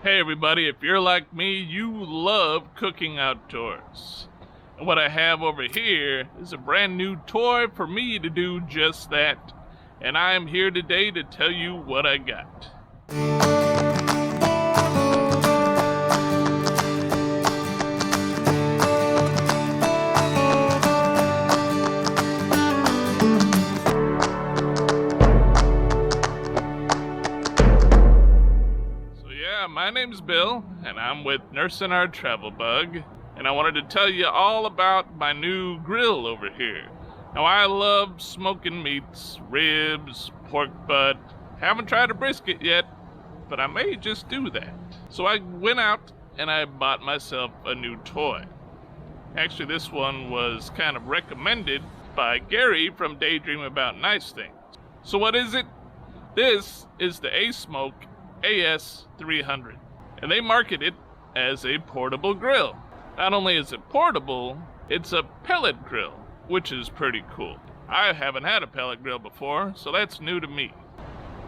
Hey everybody, if you're like me, you love cooking outdoors. And what I have over here is a brand new toy for me to do just that. And I am here today to tell you what I got. My name's Bill, and I'm with Nursing Our Travel Bug, and I wanted to tell you all about my new grill over here. Now, I love smoking meats, ribs, pork butt. Haven't tried a brisket yet, but I may just do that. So I went out and I bought myself a new toy. Actually, this one was kind of recommended by Gary from Daydream About Nice Things. So what is it? This is the ASmoke AS300, and they market it as a portable grill. Not only is it portable, it's a pellet grill, which is pretty cool. I haven't had a pellet grill before, so that's new to me.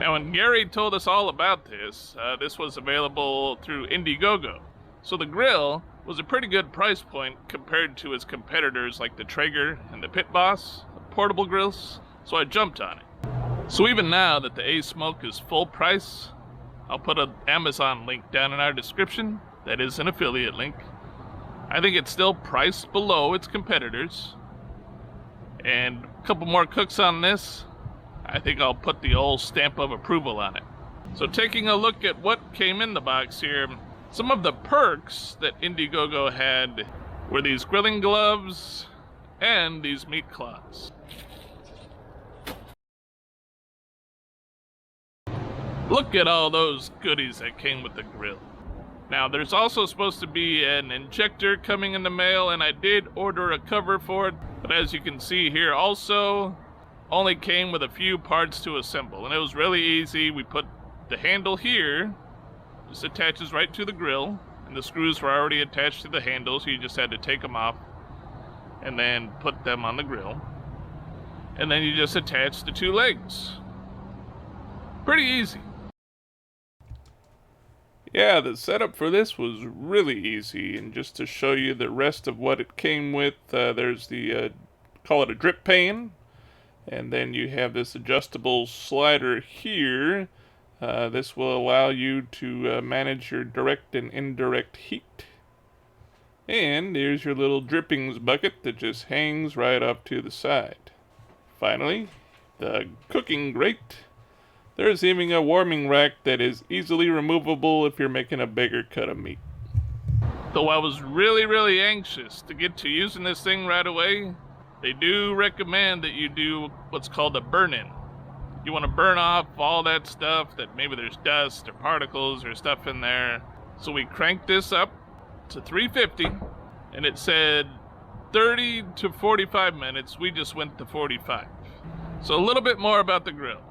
Now, when Gary told us all about this, this was available through Indiegogo. So the grill was a pretty good price point compared to its competitors like the Traeger and the Pit Boss, portable grills, so I jumped on it. So even now that the ASmoke is full price, I'll put an Amazon link down in our description. That is an affiliate link. I think it's still priced below its competitors. And a couple more cooks on this, I think I'll put the old stamp of approval on it. So taking a look at what came in the box here, some of the perks that Indiegogo had were these grilling gloves and these meat cloths. Look at all those goodies that came with the grill. Now, there's also supposed to be an injector coming in the mail, and I did order a cover for it, but as you can see here also, only came with a few parts to assemble, and it was really easy. We put the handle here, just attaches right to the grill, and the screws were already attached to the handle, so you just had to take them off and then put them on the grill. And then you just attach the two legs. Pretty easy. Yeah, the setup for this was really easy, and just to show you the rest of what it came with, there's the, call it a drip pan, and then you have this adjustable slider here. This will allow you to manage your direct and indirect heat. And here's your little drippings bucket that just hangs right up to the side. Finally, the cooking grate. There's even a warming rack that is easily removable if you're making a bigger cut of meat. Though I was really anxious to get to using this thing right away, they do recommend that you do what's called a burn-in. You want to burn off all that stuff that maybe there's dust or particles or stuff in there. So we cranked this up to 350, and it said 30 to 45 minutes. We just went to 45. So a little bit more about the grill.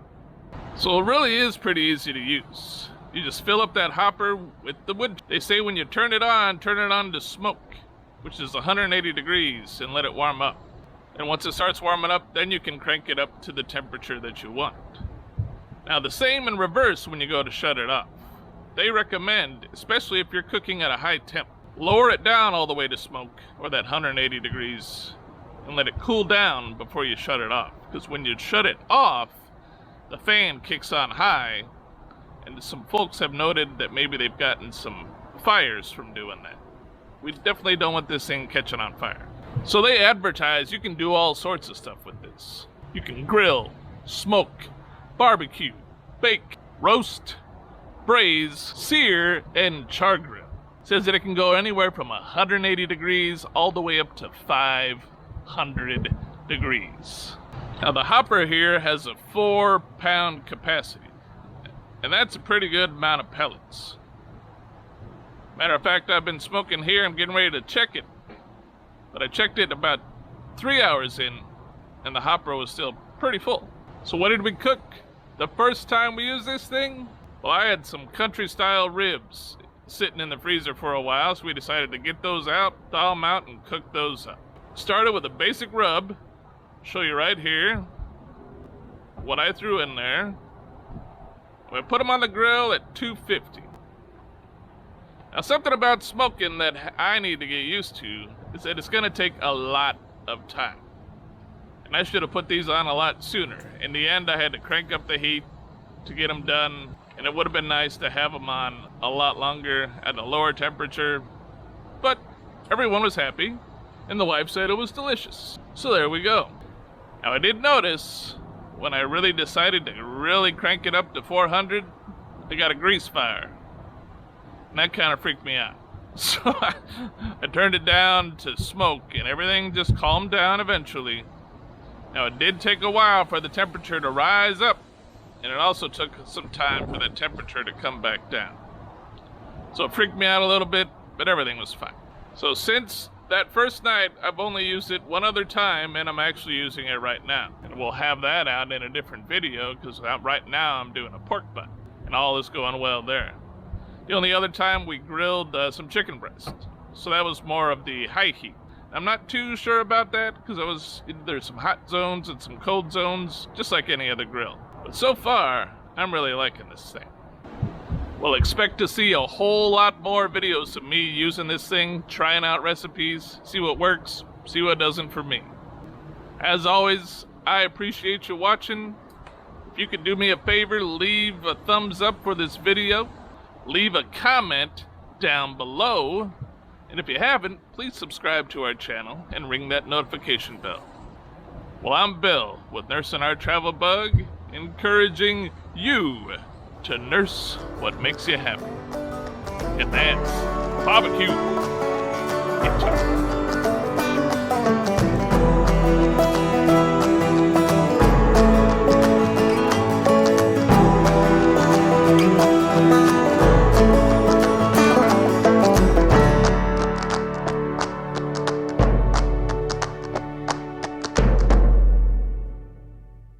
So it really is pretty easy to use. You just fill up that hopper with the wood. They say when you turn it on to smoke, which is 180 degrees, and let it warm up. And once it starts warming up, then you can crank it up to the temperature that you want. Now the same in reverse when you go to shut it off. They recommend, especially if you're cooking at a high temp, lower it down all the way to smoke, or that 180 degrees, and let it cool down before you shut it off. Because when you shut it off, the fan kicks on high, and some folks have noted that maybe they've gotten some fires from doing that. We definitely don't want this thing catching on fire. So they advertise you can do all sorts of stuff with this. You can grill, smoke, barbecue, bake, roast, braise, sear, and char grill. It says that it can go anywhere from 180 degrees all the way up to 500 degrees. Now the hopper here has a 4-pound capacity, and that's a pretty good amount of pellets. Matter of fact, I've been smoking here. I'm getting ready to check it, but I checked it about 3 hours in, and the hopper was still pretty full. So what did we cook the first time we used this thing? Well, I had some country-style ribs sitting in the freezer for a while, so we decided to get those out, thaw them out, and cook those up. Started with a basic rub. Show you right here what I threw in there. We put them on the grill at 250. Now, something about smoking that I need to get used to is that it's gonna take a lot of time. And I should have put these on a lot sooner. In the end, I had to crank up the heat to get them done, and it would have been nice to have them on a lot longer at a lower temperature. But everyone was happy, and the wife said it was delicious. So there we go. Now, I did notice when I really decided to really crank it up to 400, I got a grease fire. And that kind of freaked me out. So I turned it down to smoke, and everything just calmed down eventually. Now, it did take a while for the temperature to rise up, and it also took some time for the temperature to come back down. So it freaked me out a little bit, but everything was fine. So since that first night, I've only used it one other time, and I'm actually using it right now. And we'll have that out in a different video, because right now I'm doing a pork butt, and all is going well there. The only other time we grilled some chicken breast. So that was more of the high heat. I'm not too sure about that because there's some hot zones and some cold zones, just like any other grill. But so far, I'm really liking this thing. We'll expect to see a whole lot more videos of me using this thing, trying out recipes, see what works, see what doesn't for me. As always, I appreciate you watching. If you could do me a favor, leave a thumbs up for this video. Leave a comment down below, and if you haven't, please subscribe to our channel and ring that notification bell. Well, I'm Bill with Nursing Our Travel Bug, encouraging you to nurse what makes you happy. And that's barbecue.